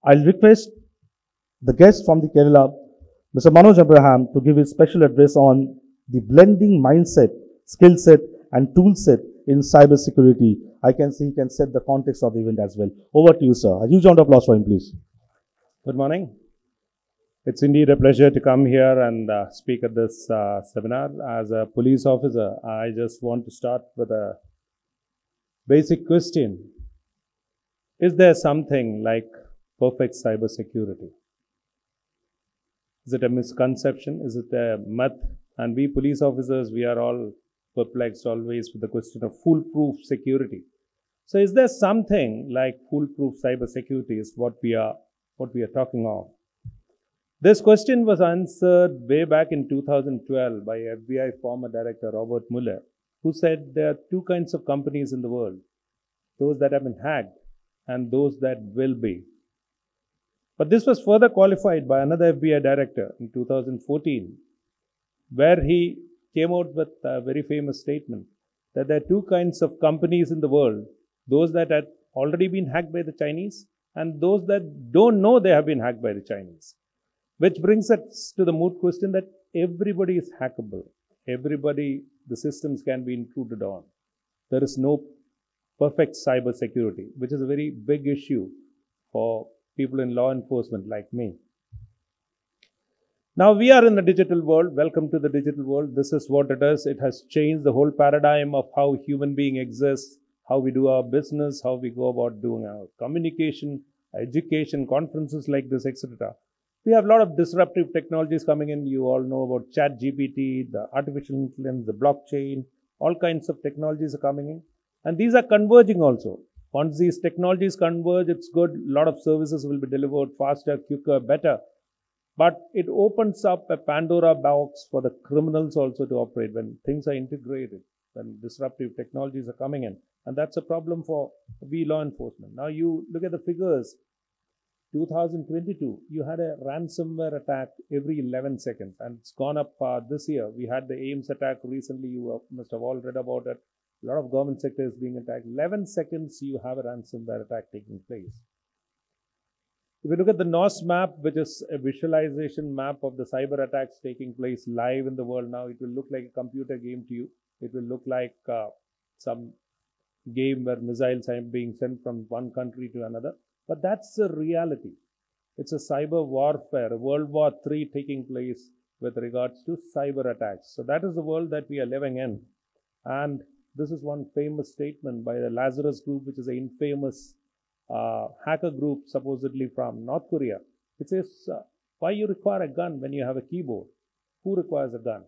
I'll request the guest from the Kerala, Mr. Manoj Abraham, to give his special address on the blending mindset, skill set, and tool set in cybersecurity. I can see he can set the context of the event as well. Over to you, sir. A huge round of applause for him, please. Good morning. It's indeed a pleasure to come here and speak at this seminar. As a police officer, I just want to start with a basic question. Is there something like perfect cybersecurity? Is it a misconception? Is it a myth? And we police officers, we are all perplexed always with the question of foolproof security. So is there something like foolproof cybersecurity is what we are talking of? This question was answered way back in 2012 by FBI former director Robert Mueller, who said there are two kinds of companies in the world, those that have been hacked and those that will be. But this was further qualified by another FBI director in 2014, where he came out with a very famous statement that there are two kinds of companies in the world, those that had already been hacked by the Chinese and those that don't know they have been hacked by the Chinese. Which brings us to the moot question that everybody is hackable. Everybody, the systems can be intruded on. There is no perfect cyber security, which is a very big issue for people in law enforcement like me. Now we are in the digital world. Welcome to the digital world. This is what it is. It has changed the whole paradigm of how human being exists, how we do our business, how we go about doing our communication, education, conferences like this, etc. We have a lot of disruptive technologies coming in. You all know about ChatGPT, the artificial intelligence, the blockchain, all kinds of technologies are coming in. And these are converging also. Once these technologies converge, it's good. A lot of services will be delivered faster, quicker, better. But it opens up a Pandora box for the criminals also to operate when things are integrated, when disruptive technologies are coming in. And that's a problem for we law enforcement. Now you look at the figures. 2022, you had a ransomware attack every 11 seconds, and it's gone up this year. We had the AIMS attack recently. You must have all read about it. A lot of government sectors being attacked. 11 seconds, you have a ransomware attack taking place. If you look at the NOS map, which is a visualization map of the cyber attacks taking place live in the world now, it will look like a computer game to you. It will look like some game where missiles are being sent from one country to another. But that's the reality. It's a cyber warfare, a World War III taking place with regards to cyber attacks. So that is the world that we are living in. And this is one famous statement by the Lazarus Group, which is an infamous hacker group supposedly from North Korea. It says, why you require a gun when you have a keyboard? Who requires a gun?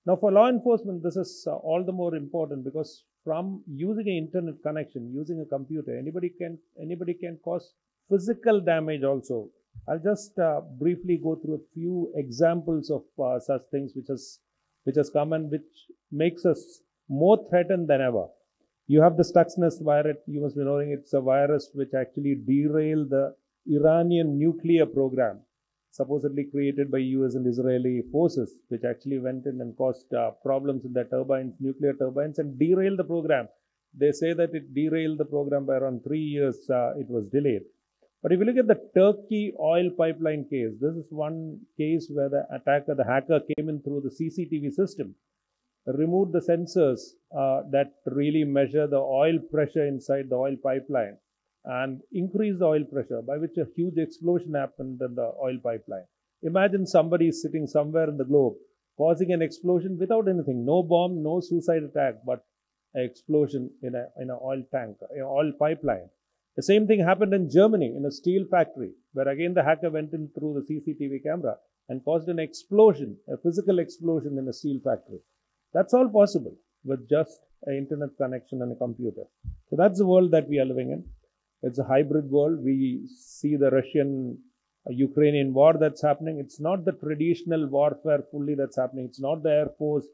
Now for law enforcement, this is all the more important because from using an internet connection, using a computer, anybody can cause physical damage also. I'll just briefly go through a few examples of such things which has come and which makes us more threatened than ever. You have the Stuxnet virus. You must be knowing it's a virus which actually derailed the Iranian nuclear program, supposedly created by US and Israeli forces, which actually went in and caused problems in their turbines, nuclear turbines, and derailed the program. They say that it derailed the program by around 3 years. It was delayed. But if you look at the Turkey oil pipeline case, this is one case where the hacker came in through the CCTV system, removed the sensors that really measure the oil pressure inside the oil pipeline, and increase the oil pressure, by which a huge explosion happened in the oil pipeline. Imagine somebody sitting somewhere in the globe, causing an explosion without anything, no bomb, no suicide attack, but an explosion in an oil tank, an oil pipeline. The same thing happened in Germany, in a steel factory, where again the hacker went in through the CCTV camera and caused an explosion, a physical explosion in a steel factory. That's all possible with just an internet connection and a computer. So that's the world that we are living in. It's a hybrid world. We see the Russian-Ukrainian war that's happening. It's not the traditional warfare fully that's happening. It's not the Air Force,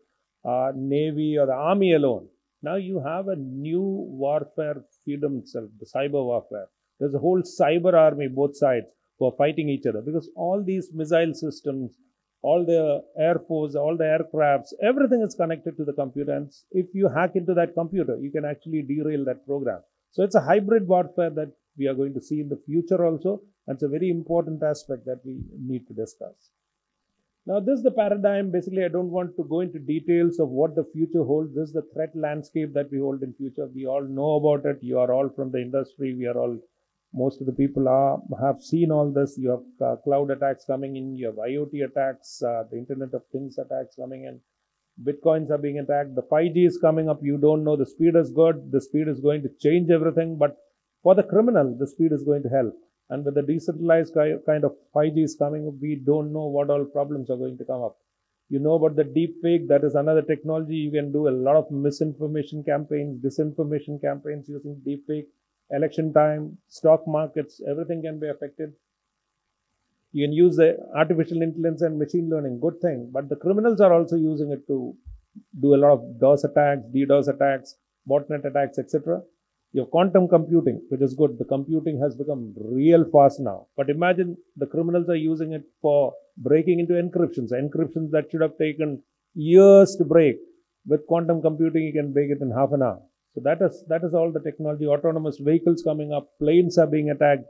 Navy, or the Army alone. Now you have a new warfare freedom itself, the cyber warfare. There's a whole cyber army, both sides, who are fighting each other because all these missile systems, all the Air Force, all the aircrafts, everything is connected to the computer. And if you hack into that computer, you can actually derail that program. So it's a hybrid warfare that we are going to see in the future also. That's a very important aspect that we need to discuss. Now, this is the paradigm. Basically, I don't want to go into details of what the future holds. This is the threat landscape that we hold in future. We all know about it. You are all from the industry. Most of the people have seen all this. You have cloud attacks coming in. You have IoT attacks, the Internet of Things attacks coming in. Bitcoins are being attacked. The 5G is coming up. You don't know. The speed is good. The speed is going to change everything. But for the criminal, the speed is going to help. And with the decentralized kind of 5G is coming up, we don't know what all problems are going to come up. You know about the deep fake. That is another technology. You can do a lot of misinformation campaigns, disinformation campaigns using deep fake. Election time, stock markets, everything can be affected. You can use the artificial intelligence and machine learning, good thing. But the criminals are also using it to do a lot of DOS attacks, DDoS attacks, botnet attacks, etc. You have quantum computing, which is good. The computing has become real fast now. But imagine the criminals are using it for breaking into encryptions. Encryptions that should have taken years to break. With quantum computing, you can break it in half an hour. So that is all the technology. Autonomous vehicles coming up, planes are being attacked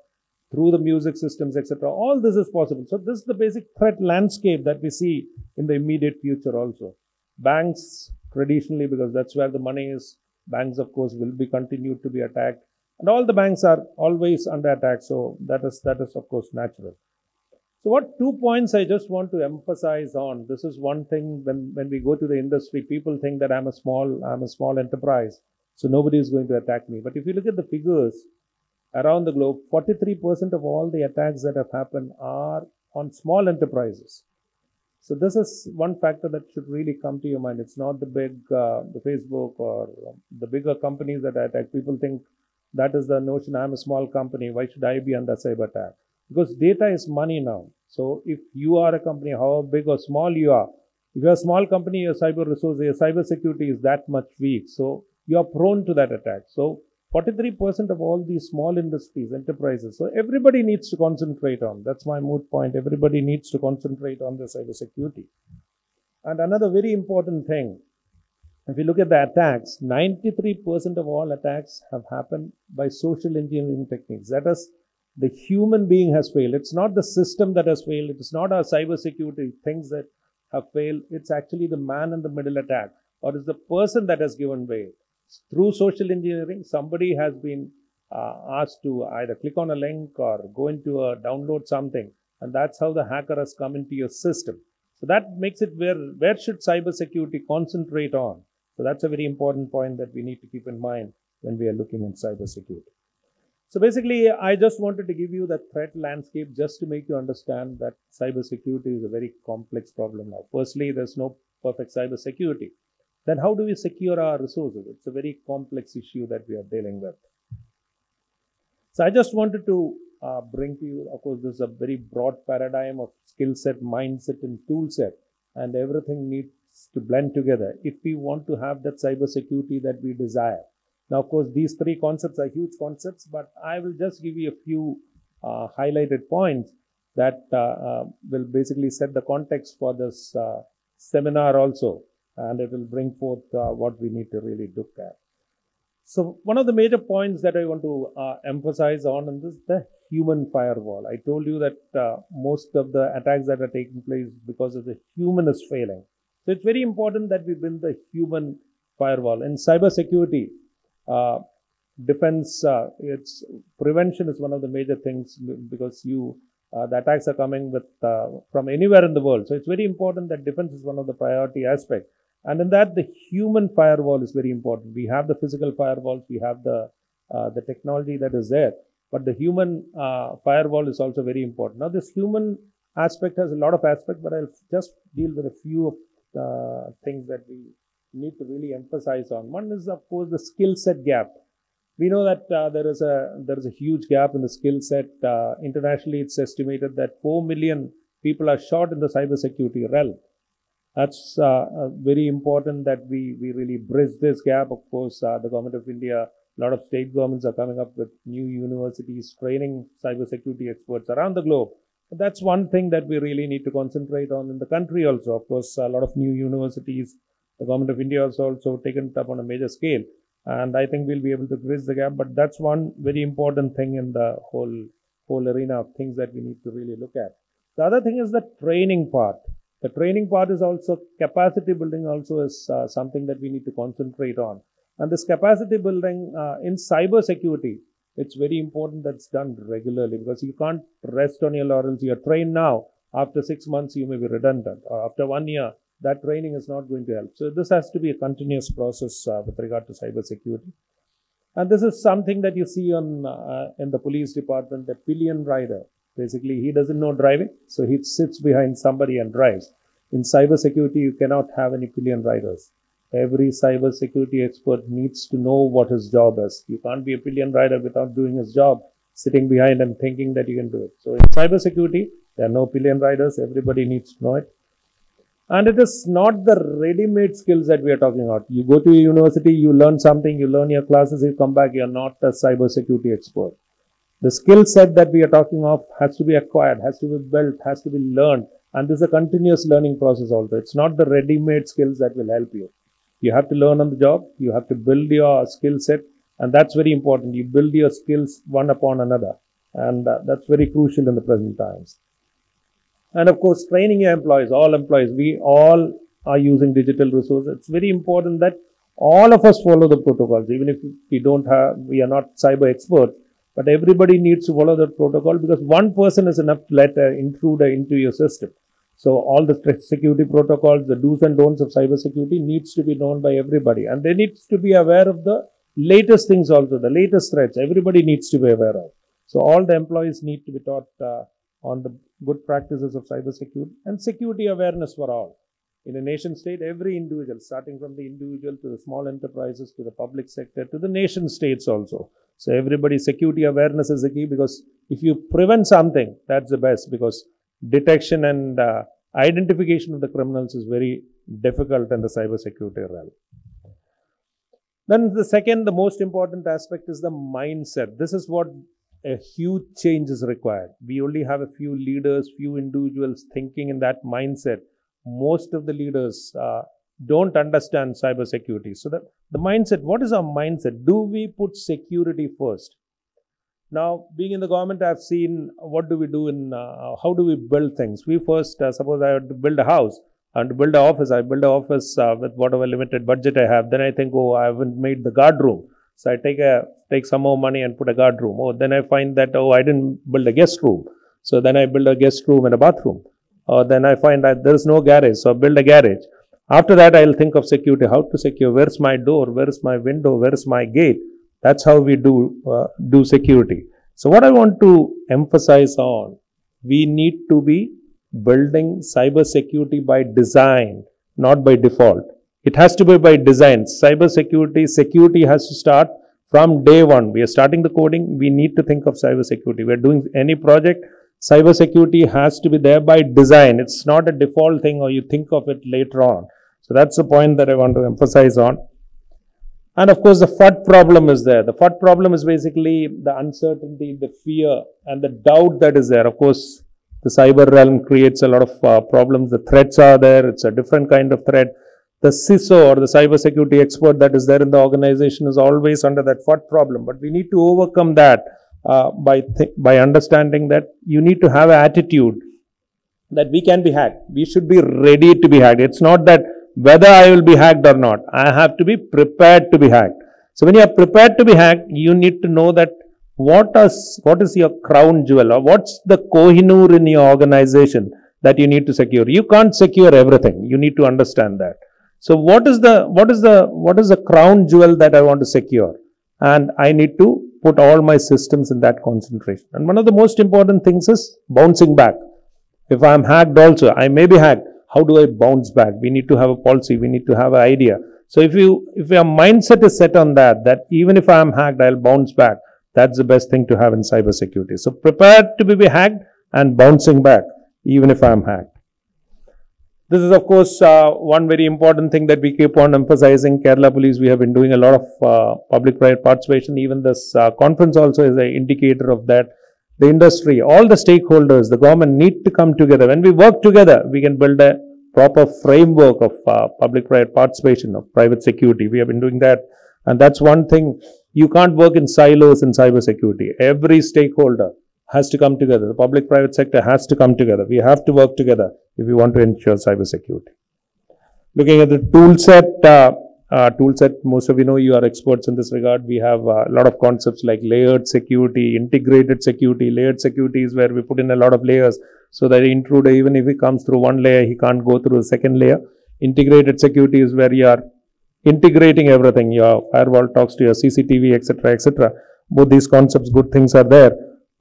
through the music systems, etc. All this is possible. So this is the basic threat landscape that we see in the immediate future also. Banks, traditionally, because that's where the money is, banks, of course, will be continued to be attacked. And all the banks are always under attack. So that is of course, natural. So what 2 points I just want to emphasize on. This is one thing when we go to the industry, people think that I'm a small enterprise. So nobody is going to attack me. But if you look at the figures around the globe, 43% of all the attacks that have happened are on small enterprises. So this is one factor that should really come to your mind. It's not the Facebook or the bigger companies that attack. People think that is the notion. I'm a small company. Why should I be under cyber attack? Because data is money now. So if you are a company, however big or small you are, if you're a small company, your cyber resource, your cyber security is that much weak. So you are prone to that attack. So 43% of all these small industries, enterprises. So everybody needs to concentrate on. That's my moot point. Everybody needs to concentrate on the cyber security. And another very important thing, if you look at the attacks, 93% of all attacks have happened by social engineering techniques. That is, the human being has failed. It's not the system that has failed. It's not our cyber security things that have failed. It's actually the man in the middle attack, or it's the person that has given way. Through social engineering, somebody has been asked to either click on a link or go into download something, and that's how the hacker has come into your system. So that makes it where should cybersecurity concentrate on? So that's a very important point that we need to keep in mind when we are looking at cybersecurity. So basically, I just wanted to give you that threat landscape just to make you understand that cybersecurity is a very complex problem now. Firstly, there's no perfect cybersecurity. Then how do we secure our resources? It's a very complex issue that we are dealing with. So I just wanted to bring to you, of course, this is a very broad paradigm of skill set, mindset, and tool set, and everything needs to blend together if we want to have that cybersecurity that we desire. Now, of course, these three concepts are huge concepts, but I will just give you a few highlighted points that will basically set the context for this seminar also. And it will bring forth what we need to really look at. So one of the major points that I want to emphasize on is the human firewall. I told you that most of the attacks that are taking place because of the human is failing. So it's very important that we build the human firewall. In cybersecurity, defense, its prevention is one of the major things because the attacks are coming from anywhere in the world. So it's very important that defense is one of the priority aspects. And in that, the human firewall is very important. We have the physical firewalls, we have the technology that is there, but the human firewall is also very important. Now, this human aspect has a lot of aspects, but I'll just deal with a few of the things that we need to really emphasize on. One is, of course, the skill set gap. We know that there is a huge gap in the skill set. Internationally, it's estimated that 4 million people are short in the cybersecurity realm. That's very important that we really bridge this gap. Of course, the Government of India, a lot of state governments are coming up with new universities training cybersecurity experts around the globe. But that's one thing that we really need to concentrate on in the country also. Of course, a lot of new universities, the Government of India has also taken it up on a major scale. And I think we'll be able to bridge the gap. But that's one very important thing in the whole arena of things that we need to really look at. The other thing is the training part. The training part is also capacity building. Also is something that we need to concentrate on. And this capacity building in cyber security, it's very important that's done regularly, because you can't rest on your laurels. You're trained now. After 6 months, you may be redundant, or after 1 year, that training is not going to help. So this has to be a continuous process with regard to cyber security. And this is something that you see on in the police department, the pillion rider. Basically, he doesn't know driving, so he sits behind somebody and drives. In cyber security, you cannot have any pillion riders. Every cyber security expert needs to know what his job is. You can't be a pillion rider without doing his job, sitting behind and thinking that you can do it. So in cyber security, there are no pillion riders. Everybody needs to know it. And it is not the ready-made skills that we are talking about. You go to a university, you learn something, you learn your classes, you come back, you are not a cyber security expert. The skill set that we are talking of has to be acquired, has to be built, has to be learned. And this is a continuous learning process also. It's not the ready-made skills that will help you. You have to learn on the job. You have to build your skill set. And that's very important. You build your skills one upon another. And that's very crucial in the present times. And of course, training your employees, all employees. We all are using digital resources. It's very important that all of us follow the protocols, even if we are not cyber experts. But everybody needs to follow the protocol, because one person is enough to let an intruder into your system. So all the security protocols, the do's and don'ts of cyber security needs to be known by everybody. And they needs to be aware of the latest things also, the latest threats. Everybody needs to be aware of. So all the employees need to be taught on the good practices of cyber security and security awareness for all. In a nation state, every individual, starting from the individual to the small enterprises, to the public sector, to the nation states also. So everybody's security awareness is the key, because if you prevent something, that's the best, because detection and identification of the criminals is very difficult in the cyber security realm. Then the most important aspect is the mindset. This is what a huge change is required. We only have a few leaders, few individuals thinking in that mindset. Most of the leaders don't understand cyber security. So the mindset, what is our mindset? Do we put security first? Now, being in the government, I've seen what do we do in, how do we build things? We first, suppose I had to build a house and to build an office. I build an office with whatever limited budget I have. Then I think, oh, I haven't made the guard room. So I take some more money and put a guard room. Oh, then I find that, oh, I didn't build a guest room. So then I build a guest room and a bathroom. Then I find that there is no garage. So I build a garage. After that, I'll think of security, how to secure, where's my door, where's my window, where's my gate. That's how we do security. So what I want to emphasize on, we need to be building cyber security by design, not by default. It has to be by design. Cyber security has to start from day one. We are starting the coding. We need to think of cyber security. We are doing any project. Cyber security has to be there by design. It's not a default thing or you think of it later on. So that's the point that I want to emphasize on. And of course, the FUD problem is there. The FUD problem is basically the uncertainty, the fear, and the doubt that is there. Of course, the cyber realm creates a lot of problems. The threats are there. It's a different kind of threat. The CISO or the cyber security expert that is there in the organization is always under that FUD problem. But we need to overcome that by understanding that you need to have an attitude that we can be hacked. We should be ready to be hacked. It's not that whether I will be hacked or not. I have to be prepared to be hacked. So when you are prepared to be hacked, you need to know that what is your crown jewel, or what's the Kohinoor in your organization that you need to secure. You can't secure everything. You need to understand that. So what is the crown jewel that I want to secure? And I need to put all my systems in that concentration. And one of the most important things is bouncing back. If I am hacked also, I may be hacked. How do I bounce back? We need to have a policy. We need to have an idea. So if your mindset is set on that even if I am hacked, I'll bounce back. That's the best thing to have in cyber security. So prepared to be hacked and bouncing back, even if I am hacked. This is, of course, one very important thing that we keep on emphasizing. Kerala Police, we have been doing a lot of public-private participation. Even this conference also is an indicator of that. The industry, all the stakeholders, the government need to come together. When we work together, we can build a proper framework of public-private participation of private security. We have been doing that. And that's one thing. You can't work in silos in cybersecurity. Every stakeholder has to come together. The public-private sector has to come together. We have to work together if we want to ensure cybersecurity. Looking at the ToolSet, most of you know, you are experts in this regard. We have a lot of concepts like layered security, integrated security. Layered security is where we put in a lot of layers so that the intruder, even if he comes through one layer, he can't go through the second layer. Integrated security is where you are integrating everything. Your firewall talks to your CCTV, etc., etc. Both these concepts, good things are there.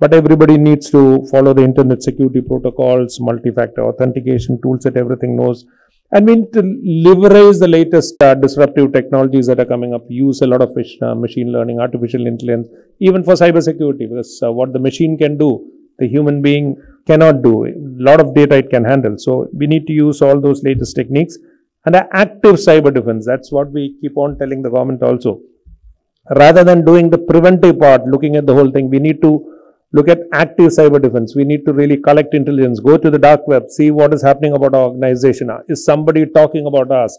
But everybody needs to follow the internet security protocols, multi-factor authentication, ToolSet, everything knows. And we need to leverage the latest disruptive technologies that are coming up, use a lot of machine learning, artificial intelligence, even for cybersecurity, because what the machine can do, the human being cannot do. A lot of data it can handle. So we need to use all those latest techniques. And active cyber defense, that's what we keep on telling the government also. Rather than doing the preventive part, looking at the whole thing, we need to look at active cyber defense. We need to really collect intelligence, go to the dark web, see what is happening about our organization. Is somebody talking about us?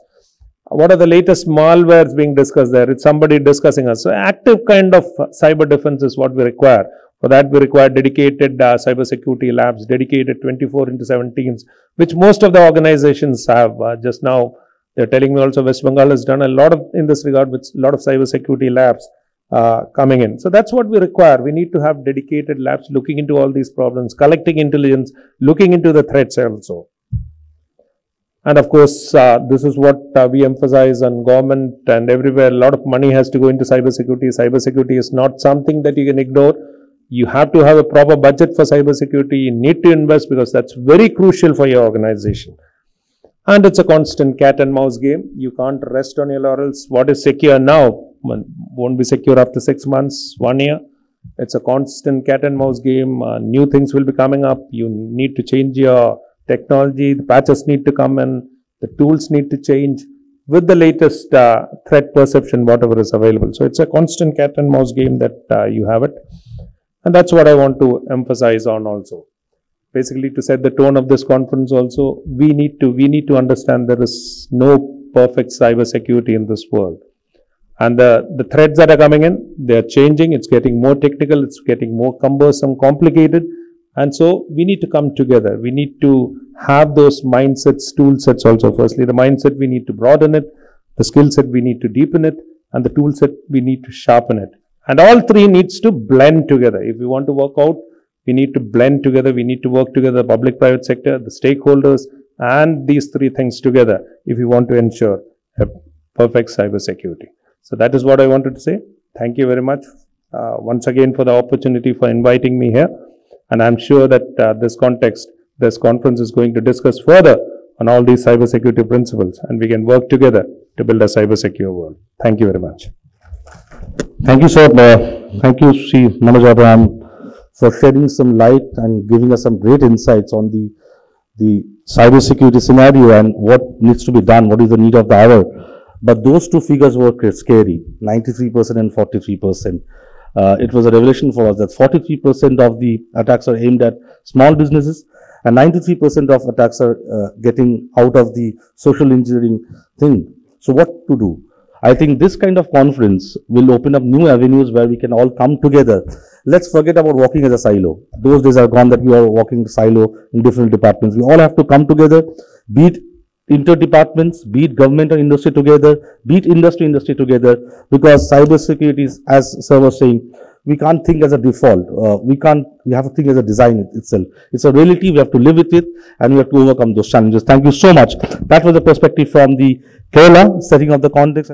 What are the latest malwares being discussed there? Is somebody discussing us? So active kind of cyber defense is what we require. For that, we require dedicated cybersecurity labs, dedicated 24/7 teams, which most of the organizations have. Just now, they're telling me also West Bengal has done a lot of in this regard with a lot of cybersecurity labs coming in. So that's what we require. We need to have dedicated labs looking into all these problems, collecting intelligence, looking into the threats also. And of course, this is what we emphasize on government and everywhere. A lot of money has to go into cybersecurity. Cybersecurity is not something that you can ignore. You have to have a proper budget for cybersecurity. You need to invest because that's very crucial for your organization. And it's a constant cat and mouse game. You can't rest on your laurels. What is secure now won't be secure after 6 months, 1 year. It's a constant cat and mouse game. New things will be coming up. You need to change your technology. The patches need to come in. The tools need to change with the latest threat perception, whatever is available. So it's a constant cat and mouse game that you have it. And that's what I want to emphasize on also. Basically, to set the tone of this conference also, we need to understand there is no perfect cyber security in this world. And the threats that are coming in, they are changing. It's getting more technical. It's getting more cumbersome, complicated. And so we need to come together. We need to have those mindsets, tool sets also. Firstly, the mindset, we need to broaden it. The skill set, we need to deepen it. And the tool set, we need to sharpen it. And all three needs to blend together. If we want to work out, we need to blend together. We need to work together, the public-private sector, the stakeholders, and these three things together if we want to ensure a perfect cyber security. So that is what I wanted to say. Thank you very much once again for the opportunity for inviting me here. And I'm sure that this conference is going to discuss further on all these cyber security principles, and we can work together to build a cyber secure world. Thank you very much. Thank you, sir. Thank you, Sri Manoj Abraham, for shedding some light and giving us some great insights on the cyber security scenario and what needs to be done, what is the need of the hour. But those two figures were scary, 93% and 43%. It was a revelation for us that 43% of the attacks are aimed at small businesses and 93% of attacks are getting out of the social engineering thing. So what to do? I think this kind of conference will open up new avenues where we can all come together. Let's forget about working as a silo. Those days are gone that we are working silo in different departments. We all have to come together, be it inter-departments, be it government and industry together, be it industry together, because cybersecurity is, as sir was saying, we can't think as a default. We have to think as a design itself. It's a reality, we have to live with it, and we have to overcome those challenges. Thank you so much. That was the perspective from the Kerala, setting up the context.